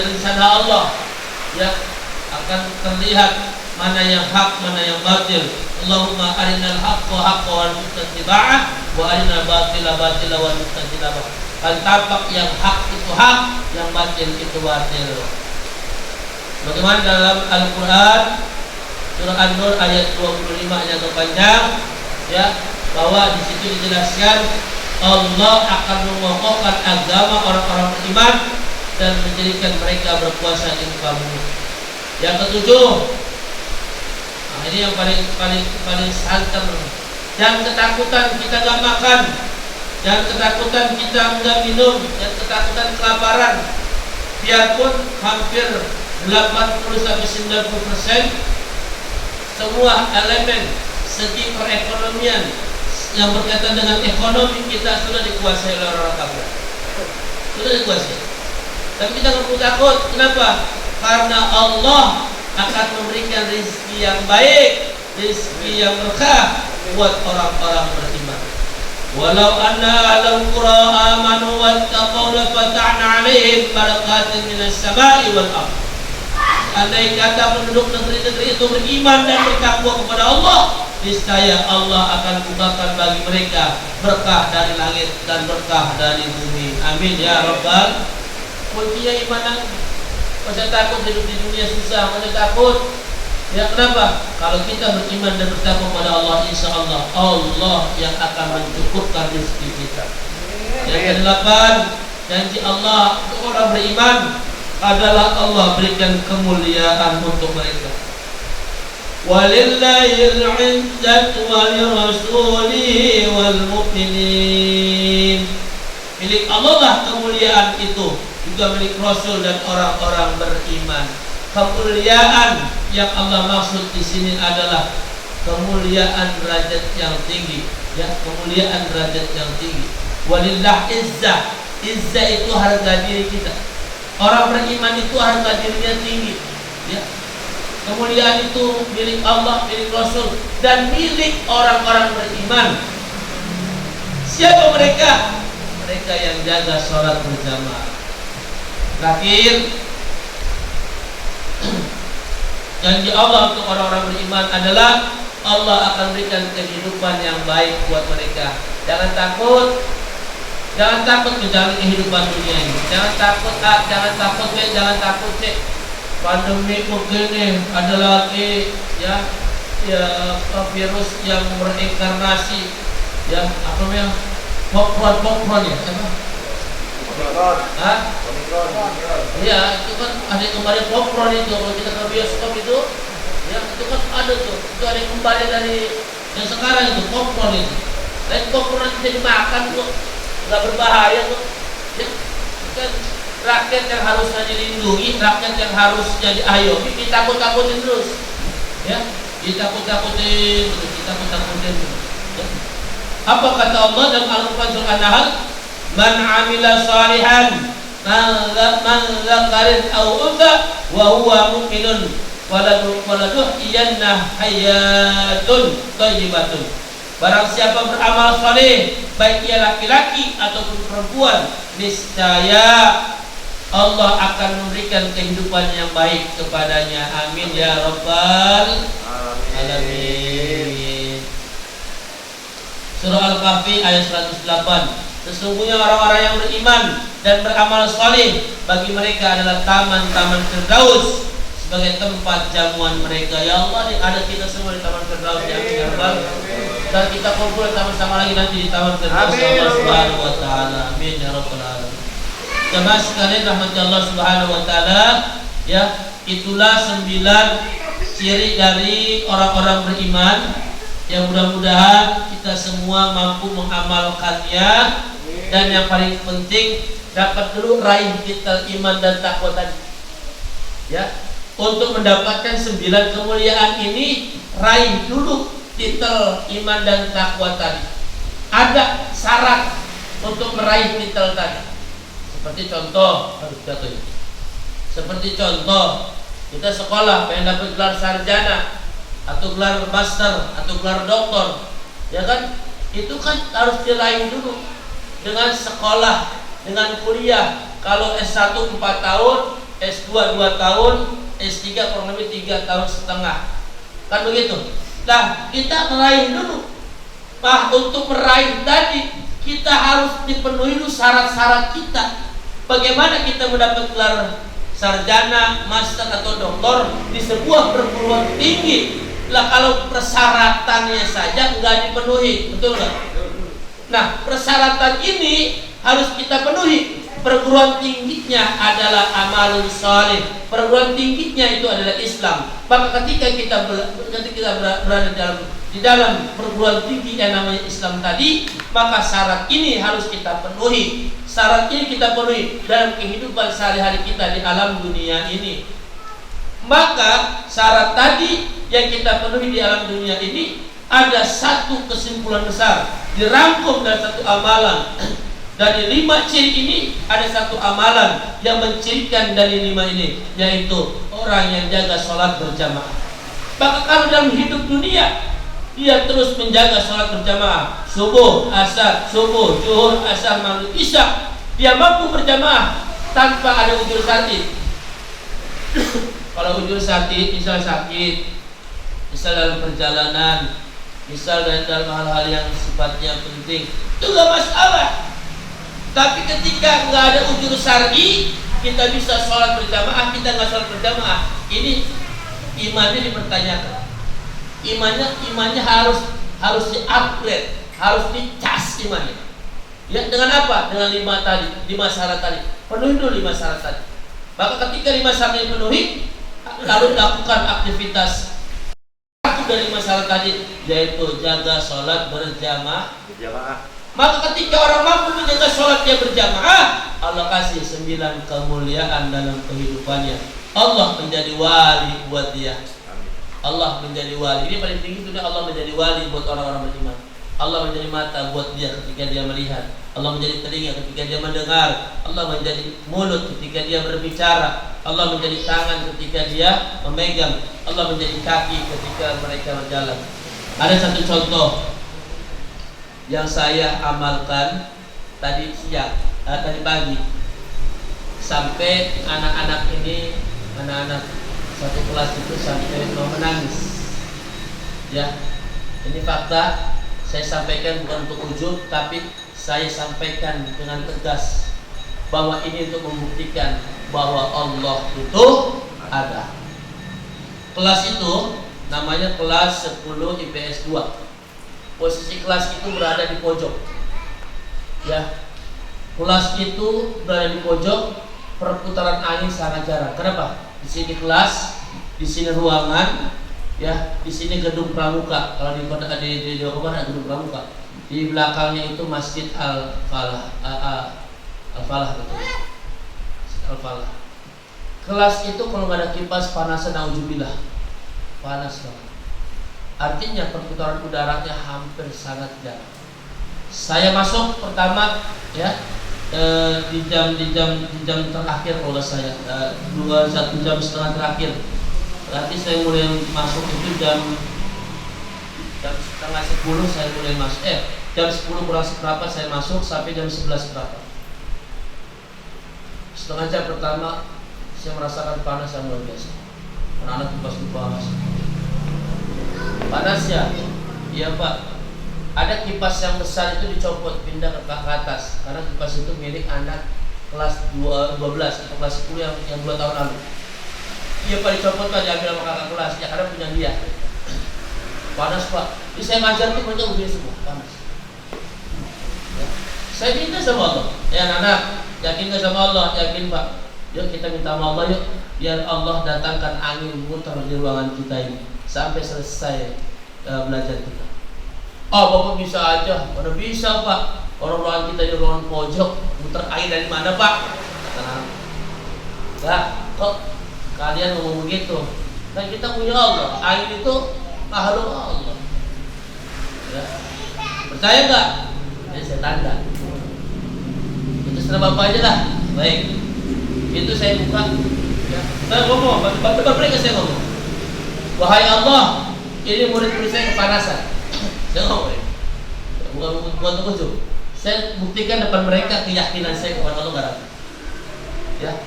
rencana Allah. Ya, akan terlihat mana yang hak, mana yang batil. Allahumma arinal haqqa haqqa wal muttaqiba'ah wa arinal batila batila wal muttaqiba'ah. Kan tampak yang hak itu hak, yang batil itu batil. Bagaimana dalam Al-Qur'an surah An-Nur ayat 25 yang terpanjang, ya, bahwa di situ dijelaskan Allah akan mengokohkan agama orang-orang beriman dan menjadikan mereka berkuasa di muka bumi. Yang ketujuh, nah ini yang paling santer. Jangan ketakutan kita nggak makan, jangan ketakutan kita nggak minum, jangan ketakutan kelaparan. Biarpun hampir 80-90% semua elemen segi perekonomian yang berkaitan dengan ekonomi kita sudah dikuasai oleh orang kafir. Sudah dikuasai. Tapi kita nggak perlu takut. Kenapa? Karena Allah akan memberikan rezeki yang baik, rezeki yang berkah buat orang-orang beriman. Walau anna ahlul qura amanu wattaqaw la fatahna 'alaihim barakatin minas sama'i wal ardh. Andai kata penduduk negeri-negeri itu beriman dan bertakwa kepada Allah, niscaya Allah akan bukakan bagi mereka berkah dari langit dan berkah dari bumi. Amin ya rabbal. Kuncinya iman. Masa takut hidup di dunia susah, masa takut. Ya kenapa? Kalau kita beriman dan bertakwa kepada Allah, insya Allah Allah yang akan mencukupkan rezeki kita. Yang kedelapan, janji Allah untuk orang beriman adalah Allah berikan kemuliaan untuk mereka. Walillahil 'izzatu wa lirasulihi wal mu'minin. Milik Allah lah kemuliaan itu, juga milik Rasul dan orang-orang beriman. Kemuliaan yang Allah maksud di sini adalah kemuliaan derajat yang tinggi, ya, kemuliaan derajat yang tinggi. Walillah izzah. Izzah itu harga diri kita. Orang beriman itu harga dirinya tinggi, ya. Kemuliaan itu milik Allah, milik Rasul, dan milik orang-orang beriman. Siapa mereka? Mereka yang jaga sholat berjamaah. Terakhir, janji Allah untuk orang-orang beriman adalah Allah akan berikan kehidupan yang baik buat mereka. Jangan takut menjalani kehidupan dunia ini. Jangan takut pandemi begini, ada lagi virus yang berinkarnasi, apa namanya, Omikron ya, iya, itu kan ada yang kembali Omikron itu. Kalau kita ke bioskop itu kan ada tuh, itu ada yang kembali dari yang sekarang itu Omikron itu. Dan Omikron itu jadi makan tuh, nggak berbahaya tuh. Ya, kan rakyat yang harusnya dilindungi, rakyat yang harus jadi ayomi, ditakut-takutin terus, ya, ditakut-takutin. Ya. Apa kata Allah dalam Al-Quran surah An-Nahl? Man 'amila shalihan man dzakarin aw untha wa huwa mu'minun falanuhyiyannahu hayatun thayyibatun. Barang siapa beramal saleh, baik ia laki-laki ataupun perempuan, niscaya Allah akan memberikan kehidupan yang baik kepadanya. Amin ya rabbal alamin. Surah Al-Kahfi ayat 108. Sesungguhnya orang-orang yang beriman dan beramal saleh, bagi mereka adalah taman-taman Firdaus sebagai tempat jamuan mereka. Ya Allah, ada kita semua di taman Firdaus ya Allah. Dan kita kumpul sama-sama lagi nanti di taman Firdaus Allah Subhanahu wa taala. Amin ya rabbal alamin. Jemaah sekalian rahmati Allah Subhanahu wa taala, ya, itulah 9 ciri dari orang-orang beriman yang mudah-mudahan kita semua mampu mengamalkannya, dan yang paling penting dapat dulu raih titel iman dan takwa tadi. Ya, untuk mendapatkan 9 kemuliaan ini, raih dulu titel iman dan takwa tadi. Ada syarat untuk meraih titel tadi. Seperti contoh, kita sekolah pengen dapat gelar sarjana atau gelar master atau gelar doktor, ya kan? Itu kan harus diraih dulu dengan sekolah, dengan kuliah. Kalau S1 4 tahun, S2 2 tahun, S3 kurang lebih 3 tahun setengah. Kan begitu. Nah, kita meraih dulu. Nah, untuk meraih tadi kita harus dipenuhi dulu syarat-syarat kita. Bagaimana kita mendapat gelar sarjana, master atau doktor di sebuah perguruan tinggi? Lah, kalau persyaratannya saja nggak dipenuhi, betul nggak? Nah, persyaratan ini harus kita penuhi. Perguruan tingginya adalah amalun saleh. Perguruan tingginya itu adalah Islam. Maka ketika kita berada di dalam perguruan tinggi yang namanya Islam tadi, maka syarat ini harus kita penuhi. Syarat ini kita penuhi dalam kehidupan sehari-hari kita di alam dunia ini. Maka syarat tadi yang kita penuhi di alam dunia ini ada satu kesimpulan besar, dirangkum dalam satu amalan. Dari 5 ciri ini ada satu amalan yang mencirikan dari 5 ini, yaitu orang yang jaga sholat berjamaah. Maka kalau dalam hidup dunia dia terus menjaga sholat berjamaah, subuh, asar, subuh, zuhur, asar, maghrib, isya, dia mampu berjamaah tanpa ada ujur sakit. Kalau ujur sakit, misal sakit, misal dalam perjalanan, misal dalam hal-hal yang sifatnya penting, itu gak masalah. Tapi ketika nggak ada ujur syar'i, kita bisa sholat berjamaah, kita nggak sholat berjamaah, ini imannya dipertanyakan. Imannya harus di-upgrade, harus dicas imannya. Ya, dengan apa? Dengan 5 syarat tadi. Penuhi dulu 5 syarat tadi. Maka ketika 5 syarat dipenuhi, lalu lakukan aktivitas satu dari 5 syarat tadi, yaitu jaga sholat berjamaah. Maka ketika orang mampu menjaga sholatnya berjamaah, Allah kasih 9 kemuliaan dalam kehidupannya. Allah menjadi wali buat dia. Allah menjadi wali. Ini paling tinggi sudah, Allah menjadi wali buat orang-orang beriman. Allah menjadi mata buat dia ketika dia melihat. Allah menjadi telinga ketika dia mendengar, Allah menjadi mulut ketika dia berbicara, Allah menjadi tangan ketika dia memegang, Allah menjadi kaki ketika mereka berjalan. Ada satu contoh yang saya amalkan tadi pagi, sampai anak-anak satu kelas itu sampai mau menangis. Ya, ini fakta. Saya sampaikan bukan untuk ujub, tapi saya sampaikan dengan tegas bahwa ini untuk membuktikan bahwa Allah itu ada. Kelas itu namanya kelas 10 IPS 2. Posisi kelas itu berada di pojok. Ya. Kelas itu berada di pojok, perputaran angin sangat jarang. Kenapa? Di sini kelas, di sini ruangan, ya, di sini gedung pramuka. Kalau di Jawa Barat ada gedung pramuka. Di belakangnya itu Masjid Al-Falah. Al-Falah betul. Al-Falah. Kelas itu kalau nggak ada kipas panas, nauzubillah. Panas banget. Artinya perputaran udaranya hampir sangat jarang. Saya masuk pertama ya di jam terakhir kalau saya 1 jam setengah terakhir. Berarti saya mulai masuk itu jam setengah 10 saya mulai masuk. Jam 10 kurang seberapa saya masuk sampai jam 11 berapa. Setengah jam pertama saya merasakan panas yang luar biasa. Anak-anak kipas panas ya. Iya Pak. Ada kipas yang besar itu dicopot pindah ke atas karena kipas itu milik anak kelas 12 atau kelas 10 yang 2 tahun lalu. Iya Pak, dicopot Pak, diambil sama kakak kelas ya karena punya dia. Panas Pak. Jadi saya ngajar tuh mereka begini semua panas. Ya. Saya minta sama Allah. Ya anak-anak, yakin gak sama Allah? Yakin Pak. Yuk kita minta sama Allah yuk. Biar Allah datangkan angin muter di ruangan kita ini sampai selesai belajar kita. Oh Bapak bisa aja. Mana bisa Pak. Orang ruangan kita di ruangan pojok, muter air dari mana Pak? Enggak, kok kalian ngomong begitu? Kan kita punya Allah. Air itu makhluk Allah. Ya. Percaya enggak? Jadi saya tanda. Itu serah Bapak aja lah. Baik. Itu saya buka. Ya. Saya ngomong, Bapak mereka saya ngomong. Wahai Allah, ini murid-murid saya kepanasan. Saya ngomong ya. Bukan ujub. Saya buktikan depan mereka keyakinan saya kepada Allah Taala.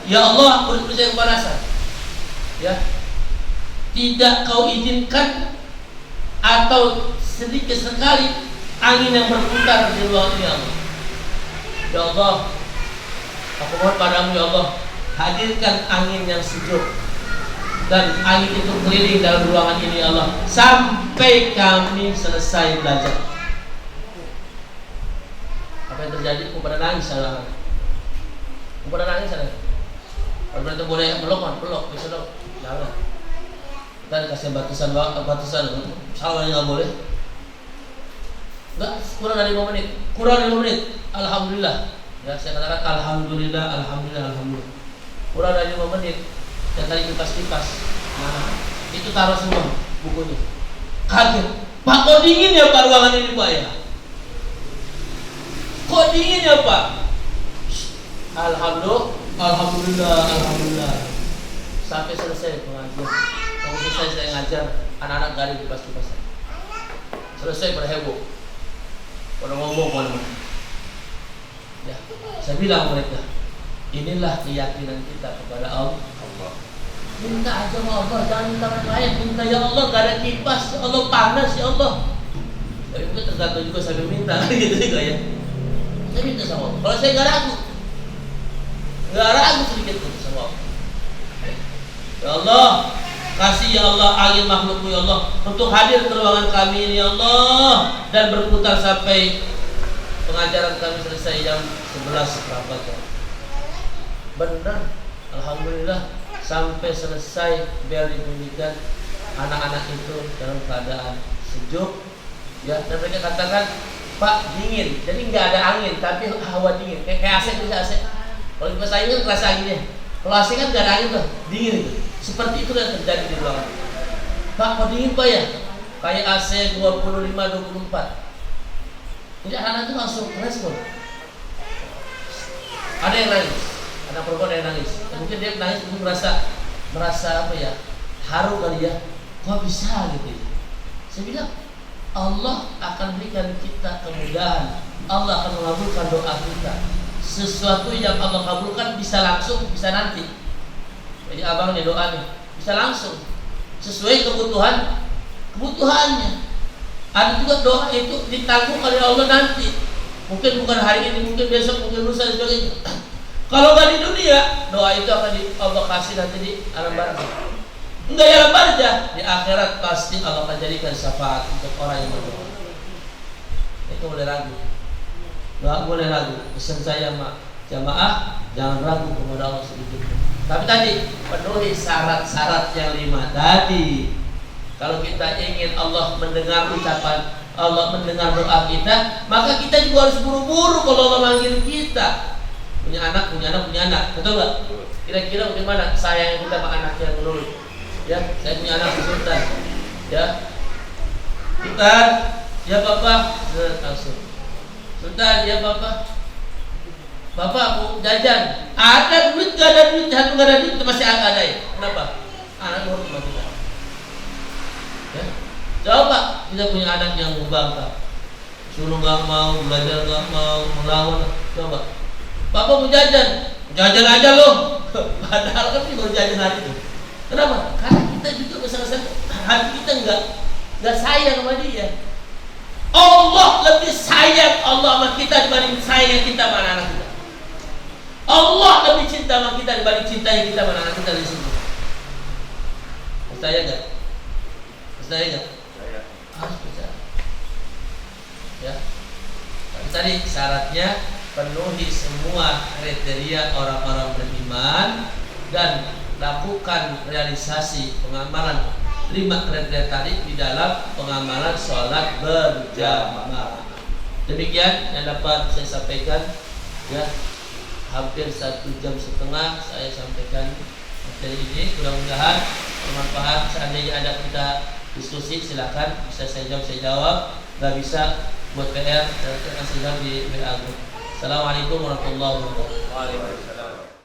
Ya Allah, murid-murid saya kepanasan. Ya. Tidak kau izinkan atau sedikit sekali angin yang berputar di ruangan ini Allah. Ya Allah, aku mohon padamu ya Allah, hadirkan angin yang sejuk dan angin itu keliling dalam ruangan ini ya Allah sampai kami selesai belajar. Apa yang terjadi? Aku pada nangis salah. Aku pada nangis salah. Kalau berarti boleh peluk, bisa dong. Jangan. Kita dikasih batasan, salah nggak boleh. Enggak, kurang dari 5 menit. Alhamdulillah. Ya, saya katakan alhamdulillah. Kurang dari 5 menit. Dan tadi kipas-kipas. Nah, itu taruh semua bukunya. Kaget. Pak, kok dingin ya Pak ruangan ini Pak ya? Kok dingin ya Pak? Alhamdulillah. Sampai selesai pengajian. Kalau selesai saya ngajar, anak-anak gak ada kipas-kipas. Selesai pada heboh. Pada ngomong mana-mana. Ya, saya bilang mereka, inilah keyakinan kita kepada Allah. Minta aja sama Allah, jangan minta yang lain. Minta ya Allah, gak ada kipas, ya Allah panas ya Allah. Tapi mungkin tergantung juga sambil minta, gitu juga ya. Saya minta sama Allah. Kalau saya gak ragu sedikit pun sama Allah. Ya Allah, kasih ya Allah angin makhlukmu ya Allah untuk hadir ke ruangan kami ini ya Allah dan berputar sampai pengajaran kami selesai jam 11 berapa jam. Benar, alhamdulillah sampai selesai bel dibunyikan, anak-anak itu dalam keadaan sejuk ya, dan mereka katakan Pak dingin, jadi nggak ada angin tapi hawa dingin kayak AC bisa AC. Kalau kipas angin kan kerasa anginnya, kalau AC kan nggak ada angin tuh, dingin itu. Seperti itu yang terjadi di ruangan. Pak kok dingin Pak ya? Kayak AC 25-24. Jadi anak-anak itu langsung respon. Ada yang nangis, anak perempuan ada yang nangis. Mungkin dia nangis mungkin merasa apa ya, haru kali ya, kok bisa gitu ya. Saya bilang Allah akan berikan kita kemudahan, Allah akan mengabulkan doa kita. Sesuatu yang Allah kabulkan bisa langsung, bisa nanti. Jadi abang nih doa nih bisa langsung sesuai kebutuhannya. Ada juga doa itu ditanggung oleh Allah nanti. Mungkin bukan hari ini, mungkin besok, mungkin lusa dan sebagainya. Kalau nggak di dunia, doa itu akan Allah kasih nanti di alam barzah. Enggak ya alam barzah, di akhirat pasti Allah akan jadikan syafaat untuk orang yang berdoa. Itu boleh ragu. Nggak boleh ragu. Pesan saya jamaah, jangan ragu kepada Allah sedikit. Tapi tadi penuhi syarat-syarat yang 5 tadi. Kalau kita ingin Allah mendengar ucapan, Allah mendengar doa kita, maka kita juga harus buru-buru kalau Allah manggil kita. Punya anak, betul nggak? Kira-kira bagaimana sayang kita sama anak yang menurut? Ya, saya punya anak di Sultan. Ya, Sultan, ya Bapak, Sultan, ya Bapak. Bapak mau jajan, ada duit gak ada duit, satu gak ada duit, masih ada ya. Kenapa? Anak nurut sama kita. Ya, coba kita punya anak yang membangkang, suruh nggak mau belajar, nggak mau melawan. Coba, Bapak mau jajan aja loh. Padahal kan kita baru jajan hari itu. Kenapa? Karena kita juga besar-besar hati kita nggak sayang sama dia. Allah lebih sayang Allah sama kita dibanding sayang kita sama anak kita. Allah lebih cinta sama kita dibanding cinta yang kita sama anak kita di sini. Percaya nggak? Percaya nggak? Harus percaya. Ya. Tapi tadi syaratnya penuhi semua kriteria orang-orang beriman dan lakukan realisasi pengamalan 5 kriteria tadi di dalam pengamalan sholat berjamaah. Demikian yang dapat saya sampaikan. Ya. Hampir 1,5 jam saya sampaikan materi ini. Mudah-mudahan bermanfaat. Seandainya ada kita diskusi, silakan bisa saya jawab. Nggak bisa buat PR dan saya jawab di WA. Assalamualaikum warahmatullahi wabarakatuh.